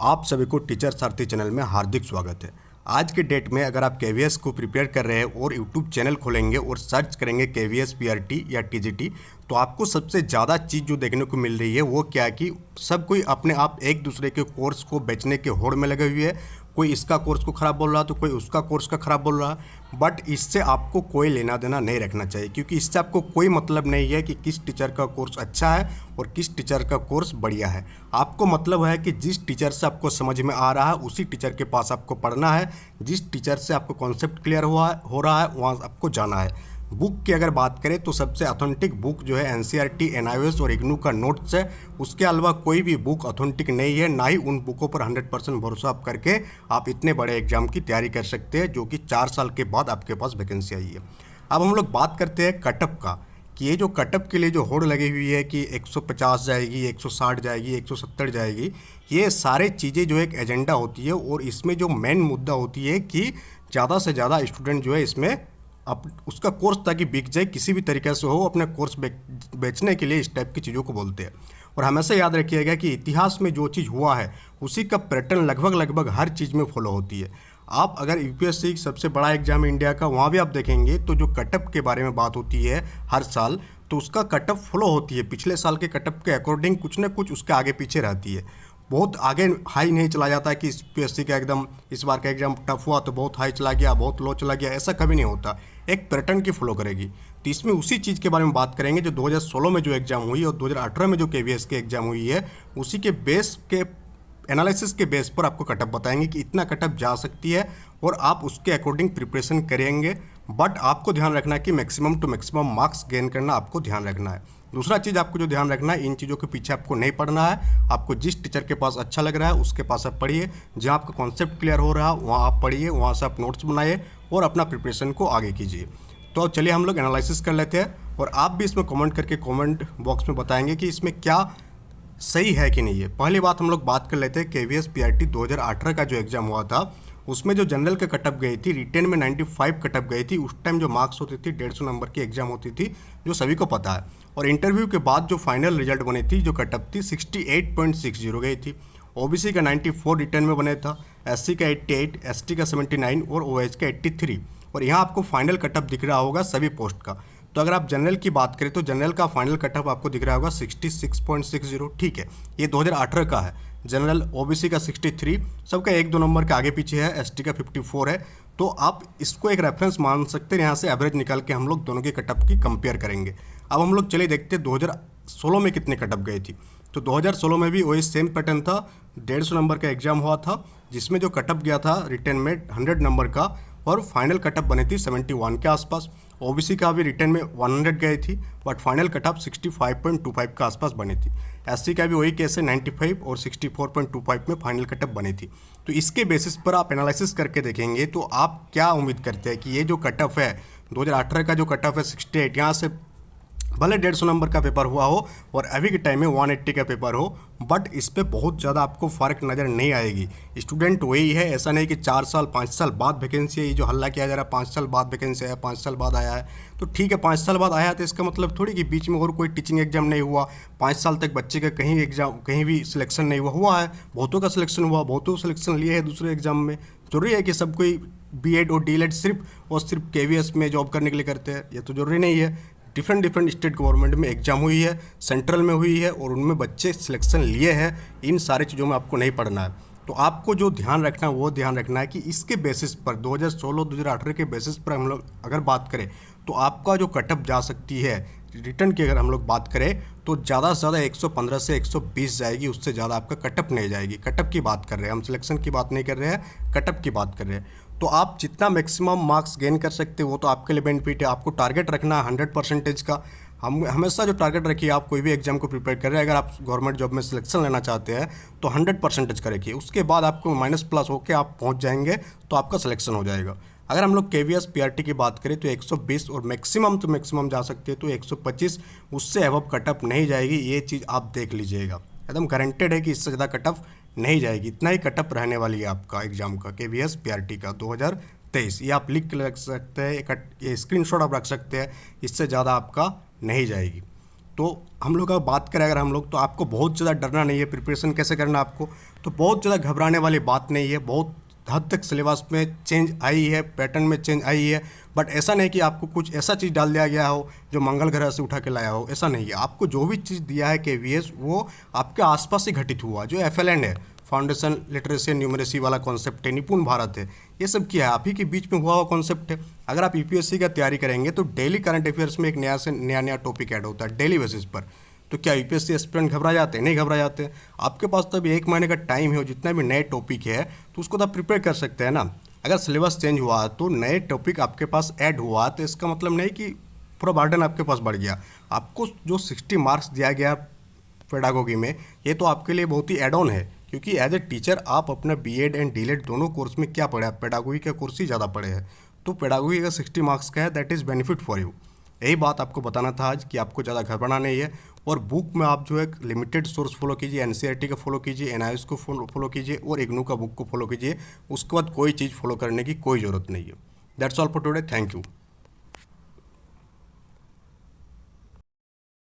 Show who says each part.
Speaker 1: आप सभी को टीचर सारथी चैनल में हार्दिक स्वागत है। आज के डेट में अगर आप केवीएस को प्रिपेयर कर रहे हैं और यूट्यूब चैनल खोलेंगे और सर्च करेंगे केवीएस पीआरटी या टीजीटी, तो आपको सबसे ज़्यादा चीज़ जो देखने को मिल रही है वो क्या है कि सब कोई अपने आप एक दूसरे के कोर्स को बेचने के होड़ में लगे हुए है। कोई इसका कोर्स को ख़राब बोल रहा है तो कोई उसका कोर्स का ख़राब बोल रहा है। बट इससे आपको कोई लेना देना नहीं रखना चाहिए, क्योंकि इससे आपको कोई मतलब नहीं है कि किस टीचर का कोर्स अच्छा है और किस टीचर का कोर्स बढ़िया है। आपको मतलब है कि जिस टीचर से आपको समझ में आ रहा है उसी टीचर के पास आपको पढ़ना है, जिस टीचर से आपको कॉन्सेप्ट क्लियर हो रहा है वहाँ आपको जाना है। बुक की अगर बात करें तो सबसे ऑथेंटिक बुक जो है एनसीईआरटी, एनआईओएस और इग्नू का नोट्स है। उसके अलावा कोई भी बुक ऑथेंटिक नहीं है, ना ही उन बुकों पर 100% भरोसा आप करके आप इतने बड़े एग्जाम की तैयारी कर सकते हैं जो कि 4 साल के बाद आपके पास वैकेंसी आई है। अब हम लोग बात करते हैं कटअप का, कि ये जो कटअप के लिए जो होड़ लगी हुई है कि 150 जाएगी, 160 जाएगी, 170 जाएगी, ये सारे चीज़ें जो एक एजेंडा होती है और इसमें जो मेन मुद्दा होती है कि ज़्यादा से ज़्यादा स्टूडेंट जो है इसमें उसका कोर्स ताकि बिक जाए, किसी भी तरीके से हो, अपने कोर्स बेचने के लिए इस टाइप की चीज़ों को बोलते हैं। और हमेशा याद रखिएगा कि इतिहास में जो चीज़ हुआ है उसी का पैटर्न लगभग हर चीज़ में फॉलो होती है। आप अगर यूपीएससी सबसे बड़ा एग्जाम इंडिया का, वहाँ भी आप देखेंगे तो जो कटअप के बारे में बात होती है हर साल, तो उसका कटअप फॉलो होती है पिछले साल के कटअप के अकॉर्डिंग, कुछ ना कुछ उसके आगे पीछे रहती है। बहुत आगे हाई नहीं चला जाता है कि यूपीएससी का एकदम इस बार का एग्जाम टफ हुआ तो बहुत हाई चला गया, बहुत लो चला गया, ऐसा कभी नहीं होता। एक पैटर्न की फॉलो करेगी। तो इसमें उसी चीज़ के बारे में बात करेंगे जो 2016 में जो एग्ज़ाम हुई और 2018 में जो केवीएस के एग्ज़ाम हुई है, उसी के बेस के एनालिसिस के बेस पर आपको कटअप बताएंगे कि इतना कटअप जा सकती है और आप उसके अकॉर्डिंग प्रिपरेशन करेंगे। बट आपको ध्यान रखना है कि maximum to maximum marks gain करना आपको ध्यान रखना है। दूसरा चीज़ आपको जो ध्यान रखना है, इन चीज़ों के पीछे आपको नहीं पढ़ना है। आपको जिस टीचर के पास अच्छा लग रहा है उसके पास आप पढ़िए, जहाँ आपका कॉन्सेप्ट क्लियर हो रहा है वहाँ आप पढ़िए, वहाँ से आप नोट्स बनाइए और अपना प्रिपरेशन को आगे कीजिए। तो चलिए हम लोग एनालिसिस कर लेते हैं और आप भी इसमें कमेंट करके कमेंट बॉक्स में बताएंगे कि इसमें क्या सही है कि नहीं है। पहली बात हम लोग बात कर लेते हैं केवीएस पीआरटी 2018 का जो एग्ज़ाम हुआ था, उसमें जो जनरल का कटअप गई थी, रिटेन में 95 कटअप गई थी। उस टाइम जो मार्क्स होती थी 150 नंबर की एग्जाम होती थी, जो सभी को पता है। और इंटरव्यू के बाद जो फाइनल रिजल्ट बनी थी, जो कटअप थी 68.60 गई थी। ओबीसी का 94 रिटर्न में बने था, एससी का 88, एसटी का 79 और ओएच का 83। और यहाँ आपको फाइनल कटअप दिख रहा होगा सभी पोस्ट का। तो अगर आप जनरल की बात करें तो जनरल का फाइनल कटअप आपको दिख रहा होगा 66.60, ठीक है, ये 2018 का है। जनरल ओबीसी का 63, सबका 1-2 नंबर के आगे पीछे है, एसटी का 54 है। तो आप इसको एक रेफरेंस मान सकते हैं, यहाँ से एवरेज निकाल के हम लोग दोनों के कटअप की कंपेयर करेंगे। अब हम लोग चलिए देखते हैं 2016 में कितने कटअप गए थी। तो 2016 में भी वही सेम पैटर्न था, 150 नंबर का एग्जाम हुआ था, जिसमें जो कटअप गया था रिटर्न में 100 नंबर का और फाइनल कटअप बनी थी 71 के आसपास। ओबीसी का भी रिटर्न में 100 गई थी बट फाइनल कटअप 65.25 के आसपास बनी थी। एससी का भी वही केस है, 95 और 64.25 में फाइनल कटअप बनी थी। तो इसके बेसिस पर आप एनालिसिस करके देखेंगे तो आप क्या उम्मीद करते हैं कि ये जो कटअप है 2018 का जो कटअप है 68, यहाँ से भले 150 नंबर का पेपर हुआ हो और अभी के टाइम में 180 का पेपर हो, बट इस पे बहुत ज़्यादा आपको फ़र्क नज़र नहीं आएगी। स्टूडेंट वही है, ऐसा नहीं कि 4 साल 5 साल बाद वैकेंसी है। ये जो हल्ला किया जा रहा है 5 साल बाद वैकेंसी आया, 5 साल बाद आया है, तो ठीक है 5 साल बाद आया तो इसका मतलब थोड़ी कि बीच में और कोई टीचिंग एग्जाम नहीं हुआ, 5 साल तक बच्चे का कहीं एग्जाम कहीं भी सिलेक्शन नहीं हुआ है। बहुतों का सिलेक्शन हुआ, बहुतों सिलेक्शन लिए है दूसरे एग्जाम में। जरूरी है कि सब कोई बीएड और डीएलएड सिर्फ और सिर्फ केवीएस में जॉब करने के लिए करते हैं, ये तो जरूरी नहीं है। डिफरेंट स्टेट गवर्नमेंट में एग्जाम हुई है, सेंट्रल में हुई है और उनमें बच्चे सिलेक्शन लिए हैं। इन सारी चीज़ों में आपको नहीं पढ़ना है। तो आपको जो ध्यान रखना है वो ध्यान रखना है कि इसके बेसिस पर 2016-2018 के बेसिस पर हम लोग अगर बात करें तो आपका जो कटअप जा सकती है रिटर्न की, अगर हम लोग बात करें तो ज़्यादा से ज़्यादा 115 से 120 जाएगी, उससे ज़्यादा आपका कटअप नहीं जाएगी। कटअप की बात कर रहे हैं हम, सिलेक्शन की बात नहीं कर रहे हैं, कटअप की बात कर रहे हैं। तो आप जितना मैक्सिमम मार्क्स गेन कर सकते हो वो तो आपके लिए बेनिफिट है। आपको टारगेट रखना है 100% का। हम हमेशा जो टारगेट रखिए, आप कोई भी एग्जाम को प्रिपेयर कर रहे हैं, अगर आप गवर्नमेंट जॉब में सिलेक्शन लेना चाहते हैं तो 100% का रखिए। उसके बाद आपको माइनस प्लस होकर आप पहुंच जाएंगे तो आपका सिलेक्शन हो जाएगा। अगर हम लोग केवीएस पीआरटी की बात करें तो 120 और मैक्सिमम तो मैक्सिमम जा सकते हैं तो 125, उससे अबव कटअप नहीं जाएगी। ये चीज़ आप देख लीजिएगा, एकदम गारंटेड है कि इससे ज़्यादा कटअप नहीं जाएगी। इतना ही कटअप रहने वाली है आपका एग्जाम का, केवीएस पीआरटी का 2023। ये आप लिख के रख सकते हैं, ये स्क्रीनशॉट आप रख सकते हैं, इससे ज़्यादा आपका नहीं जाएगी। तो हम लोग का बात करें अगर हम लोग, तो आपको बहुत ज़्यादा डरना नहीं है। प्रिपरेशन कैसे करना आपको, तो बहुत ज़्यादा घबराने वाली बात नहीं है। बहुत हद तक सिलेबस में चेंज आई है, पैटर्न में चेंज आई है, बट ऐसा नहीं कि आपको कुछ ऐसा चीज़ डाल दिया गया हो जो मंगल ग्रह से उठा के लाया हो, ऐसा नहीं है। आपको जो भी चीज़ दिया है केवीएस वो आपके आसपास ही घटित हुआ। जो एफएलएन है, फाउंडेशन लिटरेसी एंड न्यूमरेसी वाला कॉन्सेप्ट है, निपुण भारत है, ये सब क्या है, आप ही के बीच में हुआ हुआ कॉन्सेप्ट है। अगर आप यूपीएससी का तैयारी करेंगे तो डेली करंट अफेयर्स में एक नया से नया टॉपिक ऐड होता है डेली बेसिस पर। तो क्या यूपीएससी एस्पिरेंट घबरा जाते हैं? नहीं घबरा जाते। आपके पास तो अभी 1 महीने का टाइम है, जितना भी नए टॉपिक है तो उसको तो आप प्रिपेयर कर सकते हैं ना। अगर सिलेबस चेंज हुआ तो नए टॉपिक आपके पास ऐड हुआ, तो इसका मतलब नहीं कि पूरा बर्डन आपके पास बढ़ गया। आपको जो 60 मार्क्स दिया गया पेडागोगी में, ये तो आपके लिए बहुत ही एड ऑन है, क्योंकि एज ए टीचर आप अपना बीएड एंड डीएलएड दोनों कोर्स में क्या पढ़े, आप पेडागोगी का कोर्स ही ज़्यादा पढ़े हैं। तो पेडागोगी का 60 मार्क्स का है, that is benefit for you. यही बात आपको बताना था आज कि आपको ज़्यादा घबराना नहीं है। और बुक में आप जो है लिमिटेड सोर्स फॉलो कीजिए, एनसीईआरटी का फॉलो कीजिए, एनआईएस को फॉलो कीजिए और इग्नू का बुक को फॉलो कीजिए। उसके बाद कोई चीज़ फॉलो करने की कोई ज़रूरत नहीं है। That's all for today, thank you.